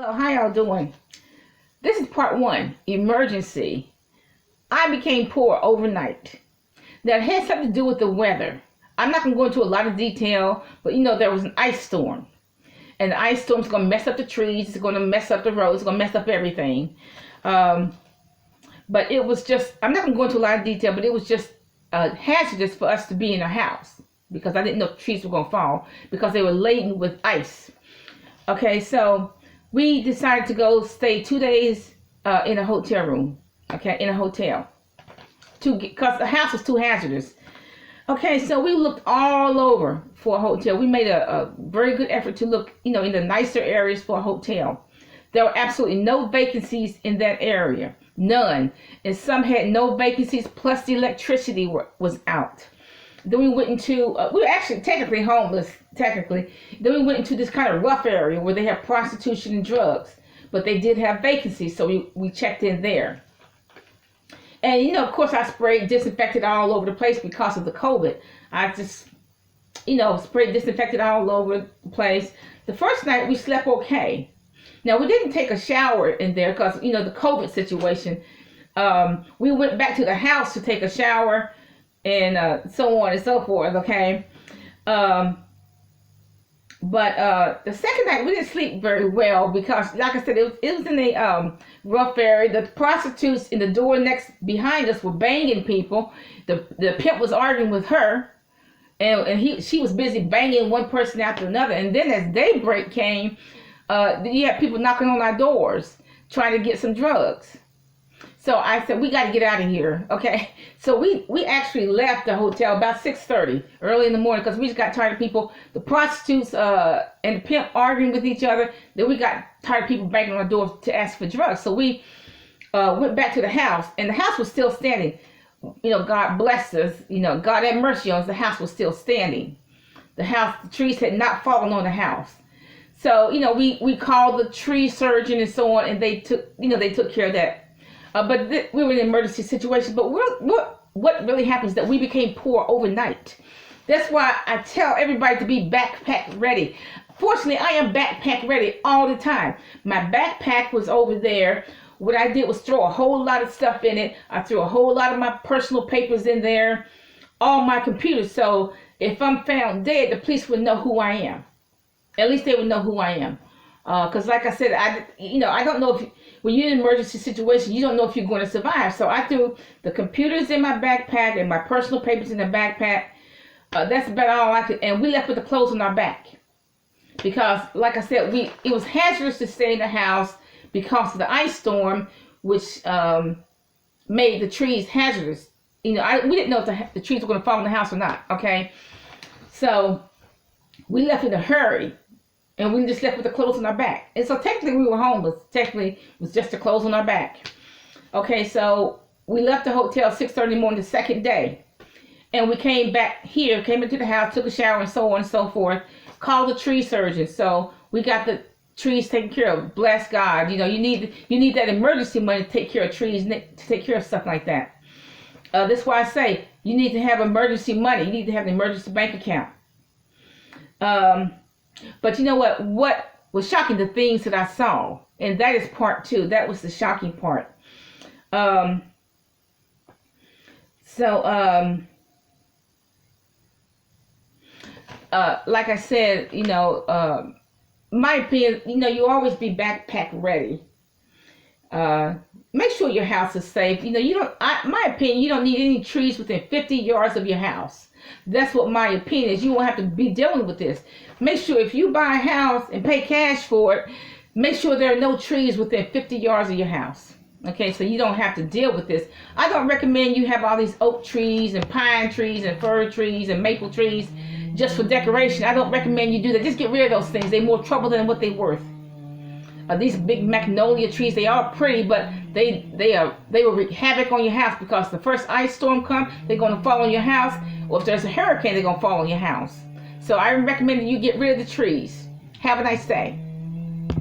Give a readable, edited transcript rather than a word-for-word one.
Hello, how y'all doing? This is part one, emergency. I became poor overnight. That had something to do with the weather. I'm not going to go into a lot of detail, but there was an ice storm. And the ice storm's going to mess up the trees, it's going to mess up the roads, it's going to mess up everything. But it was just, I'm not going to go into a lot of detail, but it was just hazardous for us to be in a house because I didn't know trees were going to fall because they were laden with ice. Okay, so we decided to go stay 2 days in a hotel room, okay, in a hotel, because the house was too hazardous. Okay, so we looked all over for a hotel. We made a very good effort to look, in the nicer areas for a hotel. There were absolutely no vacancies in that area, none. And some had no vacancies, plus the electricity was out. Then we went into, we were actually technically homeless, technically. Then we went into this kind of rough area where they have prostitution and drugs. But they did have vacancies, so we checked in there. And, of course, I sprayed, disinfected all over the place because of the COVID. I just, sprayed, disinfected all over the place. The first night, we slept okay. Now, we didn't take a shower in there because, the COVID situation. We went back to the house to take a shower and so on and so forth, okay? But the second night, we didn't sleep very well because, like I said, it was in a rough area. The prostitutes in the door next behind us were banging people. The pimp was arguing with her, and she was busy banging one person after another. And then as daybreak came, you had people knocking on our doors trying to get some drugs. So I said, we got to get out of here, okay? So we actually left the hotel about 6:30, early in the morning, because we just got tired of people, the prostitutes and the pimp arguing with each other. Then we got tired of people banging on our doors to ask for drugs. So we went back to the house, and the house was still standing. God blessed us. God had mercy on us. The house was still standing. The trees had not fallen on the house. So, we called the tree surgeon and so on, and they took care of that. But we were in an emergency situation. But what really happened is that we became poor overnight. That's why I tell everybody to be backpack ready. Fortunately, I am backpack ready all the time. My backpack was over there. What I did was throw a whole lot of stuff in it. I threw a whole lot of my personal papers in there, all my computers. So if I'm found dead, the police would know who I am. At least they would know who I am. Because like I said, I don't know if when you're in an emergency situation, you don't know if you're going to survive. So I threw the computers in my backpack and my personal papers in the backpack. That's about all I could. And we left with the clothes on our back. Because like I said, it was hazardous to stay in the house because of the ice storm, which made the trees hazardous. We didn't know if the trees were going to fall in the house or not. Okay. So we left in a hurry. And we just left with the clothes on our back. And so technically we were homeless. Technically it was just the clothes on our back. Okay, so we left the hotel 6:30 in the morning the second day. And we came back here, came into the house, took a shower and so on and so forth. Called the tree surgeon. So we got the trees taken care of. Bless God. You need that emergency money to take care of trees, to take care of stuff like that. That's why I say you need to have emergency money. You need to have an emergency bank account. But you know what? What was shocking, the things that I saw, and that is part two. That was the shocking part. Like I said, my opinion, you always be backpack ready. Make sure your house is safe. My opinion, you don't need any trees within 50 yards of your house. That's what my opinion is. You won't have to be dealing with this. Make sure if you buy a house and pay cash for it, make sure there are no trees within 50 yards of your house. Okay, so you don't have to deal with this. I don't recommend you have all these oak trees and pine trees and fir trees and maple trees just for decoration. I don't recommend you do that. Just get rid of those things. They're more trouble than what they're worth. These big magnolia trees, they are pretty, but they will wreak havoc on your house because the first ice storm comes, they're going to fall on your house. Or if there's a hurricane, they're going to fall on your house. So I recommend that you get rid of the trees. Have a nice day.